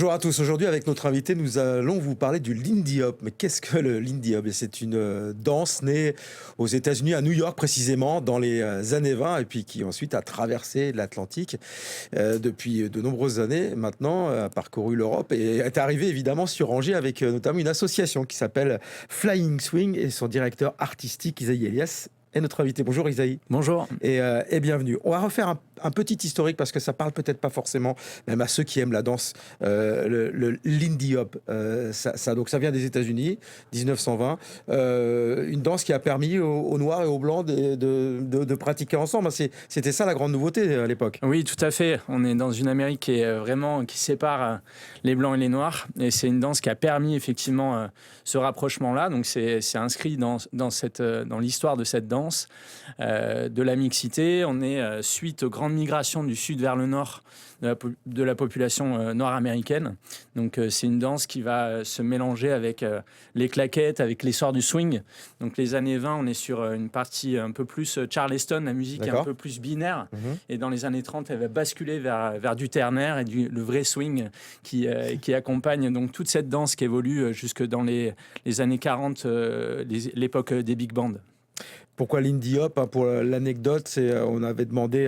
Bonjour à tous. Aujourd'hui, avec notre invité, nous allons vous parler du Lindy Hop. Mais qu'est-ce que le Lindy Hop? C'est une danse née aux États-Unis, à New York précisément, dans les années 20, et puis qui ensuite a traversé l'Atlantique depuis de nombreuses années maintenant, a parcouru l'Europe et est arrivée évidemment sur Angers avec notamment une association qui s'appelle Flying Swing et son directeur artistique Isaïe Elias est notre invité. Bonjour Isaïe. Bonjour. Et bienvenue. On va refaire un petit historique parce que ça parle peut-être pas forcément même à ceux qui aiment la danse. Le Lindy Hop, donc ça vient des États-Unis, 1920. Une danse qui a permis aux Noirs et aux Blancs de pratiquer ensemble. C'était ça la grande nouveauté à l'époque. Oui, tout à fait. On est dans une Amérique qui sépare les Blancs et les Noirs. Et c'est une danse qui a permis effectivement ce rapprochement-là. Donc c'est inscrit dans l'histoire de cette danse. De la mixité. On est suite aux grandes migrations du sud vers le nord de la population noire américaine. Donc c'est une danse qui va se mélanger avec les claquettes, avec l'essor du swing. Donc les années 20, on est sur une partie un peu plus Charleston, la musique est un peu plus binaire. Et dans les années 30, elle va basculer vers du ternaire et le vrai swing qui accompagne donc toute cette danse qui évolue jusque dans les années 40, l'époque des big bands. Pourquoi Lindy Hop? Pour l'anecdote, on avait demandé,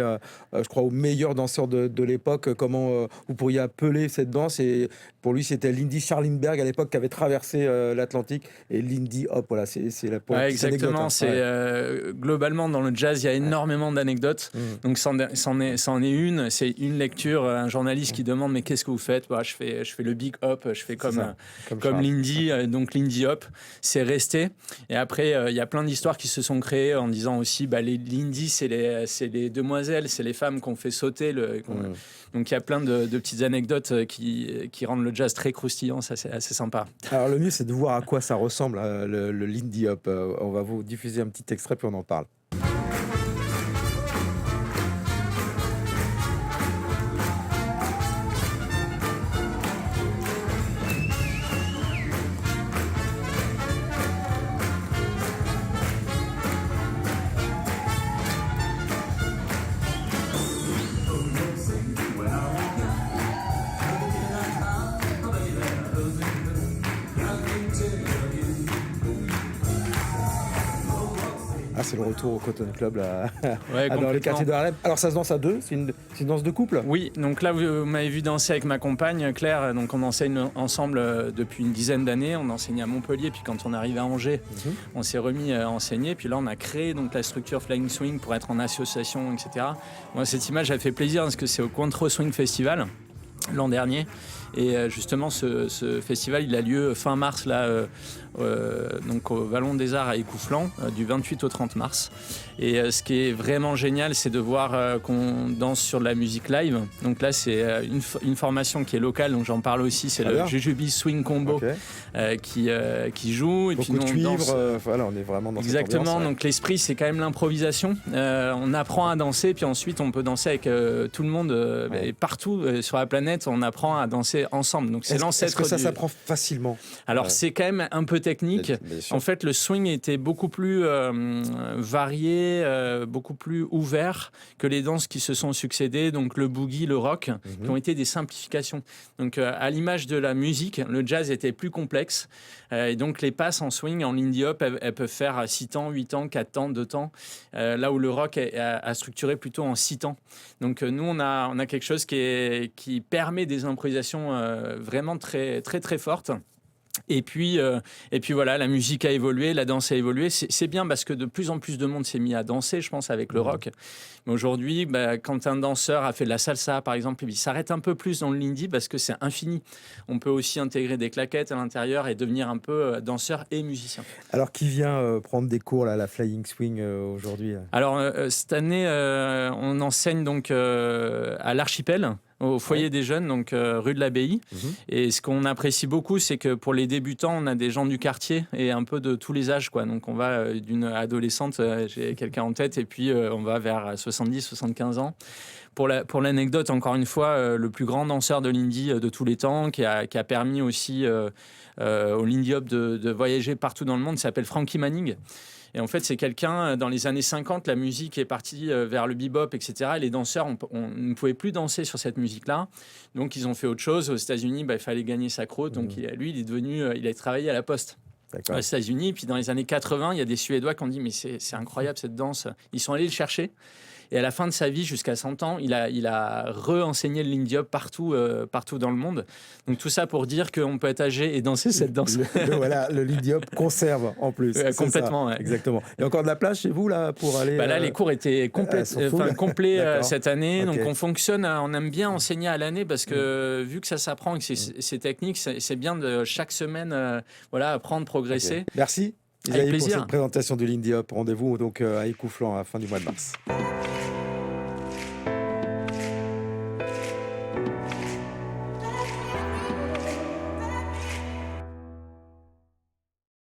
je crois, au meilleur danseur de l'époque comment vous pourriez appeler cette danse. Et pour lui, c'était Lindy Charlinberg à l'époque qui avait traversé l'Atlantique. Et Lindy Hop, voilà, c'est la pour la petite exactement. Anecdote, hein. Globalement, dans le jazz, il y a énormément d'anecdotes. Donc, c'en est une. C'est une lecture. Un journaliste qui demande mais qu'est-ce que vous faites? Je fais le big hop. Je fais comme Lindy. Donc Lindy Hop, c'est resté. Et après, il y a plein d'histoires qui se sont créées en disant aussi les Lindy, c'est les demoiselles, c'est les femmes qu'on fait sauter. Donc il y a plein de petites anecdotes qui rendent le jazz très croustillant, ça c'est assez sympa. Alors le mieux c'est de voir à quoi ça ressemble, le Lindy Hop. On va vous diffuser un petit extrait puis on en parle. C'est le retour au Cotton Club là, dans les quartiers de Harlem. Alors ça se danse à deux, c'est une danse de couple? Oui, donc là vous m'avez vu danser avec ma compagne Claire, donc on enseigne ensemble depuis une dizaine d'années, on enseignait à Montpellier, puis quand on arrive à Angers, on s'est remis à enseigner, puis là on a créé donc la structure Flying Swing pour être en association, etc. Moi cette image elle fait plaisir parce que c'est au Cointreau Swing Festival l'an dernier. Et justement, ce festival, il a lieu fin mars, là, donc au Vallon des Arts à Écouflant, du 28 au 30 mars. Et ce qui est vraiment génial, c'est de voir qu'on danse sur de la musique live. Donc là, c'est une formation qui est locale, donc j'en parle aussi, c'est le Jujubee Swing Combo qui joue. Et beaucoup puis nous, de cuivre, danse, voilà, on est vraiment dans exactement, cette ambiance. Donc l'esprit, c'est quand même l'improvisation. On apprend à danser, puis ensuite, on peut danser avec tout le monde. Et partout sur la planète, on apprend à danser ensemble. Donc c'est l'ancêtre. Est-ce que ça s'apprend facilement? Alors c'est quand même un peu technique. En fait, le swing était beaucoup plus varié, beaucoup plus ouvert que les danses qui se sont succédées, donc le boogie, le rock, qui ont été des simplifications. Donc à l'image de la musique, le jazz était plus complexe. Et donc les passes en swing, en Lindy Hop, elles peuvent faire 6 temps, 8 temps, 4 temps, 2 temps, là où le rock a structuré plutôt en 6 temps. Donc nous, on a quelque chose qui permet des improvisations vraiment très, très, très fortes. Et puis voilà, la musique a évolué, la danse a évolué. C'est bien parce que de plus en plus de monde s'est mis à danser, je pense, avec le rock. Mais aujourd'hui, quand un danseur a fait de la salsa, par exemple, il s'arrête un peu plus dans le lindy parce que c'est infini. On peut aussi intégrer des claquettes à l'intérieur et devenir un peu danseur et musicien. Alors, qui vient prendre des cours là, à la Flying Swing aujourd'hui? Alors, cette année, on enseigne donc à l'Archipel, au foyer des jeunes, donc rue de l'Abbaye. Et ce qu'on apprécie beaucoup, c'est que pour les débutants, on a des gens du quartier et un peu de tous les âges, quoi. Donc on va d'une adolescente, j'ai quelqu'un en tête, et puis on va vers 70, 75 ans Pour l'anecdote, encore une fois, le plus grand danseur de l'indie de tous les temps, qui a permis aussi au Lindy Hop de voyager partout dans le monde, s'appelle Frankie Manning. Et en fait, c'est quelqu'un, dans les années 50, la musique est partie vers le bebop, etc. Et les danseurs, on ne pouvait plus danser sur cette musique-là. Donc, ils ont fait autre chose. Aux États-Unis, il fallait gagner sa croûte. Donc, lui, il a travaillé à la Poste. Aux États-Unis. Puis dans les années 80, il y a des Suédois qui ont dit mais c'est incroyable cette danse. Ils sont allés le chercher. Et à la fin de sa vie, jusqu'à 100 ans, il a re-enseigné le Lindy Hop partout dans le monde. Donc tout ça pour dire qu'on peut être âgé et danser cette danse. Le Lindy Hop conserve en plus. Complètement, ouais. Exactement. Il y a encore de la place chez vous là pour aller. Là, les cours étaient complets cette année. Okay. Donc on fonctionne, on aime bien enseigner à l'année parce que vu que ça s'apprend et que c'est technique, c'est bien de chaque semaine apprendre, progresser. Okay. Merci. Isaïe, pour cette présentation du Lindy Hop. Rendez-vous donc à Écouflant à la fin du mois de mars.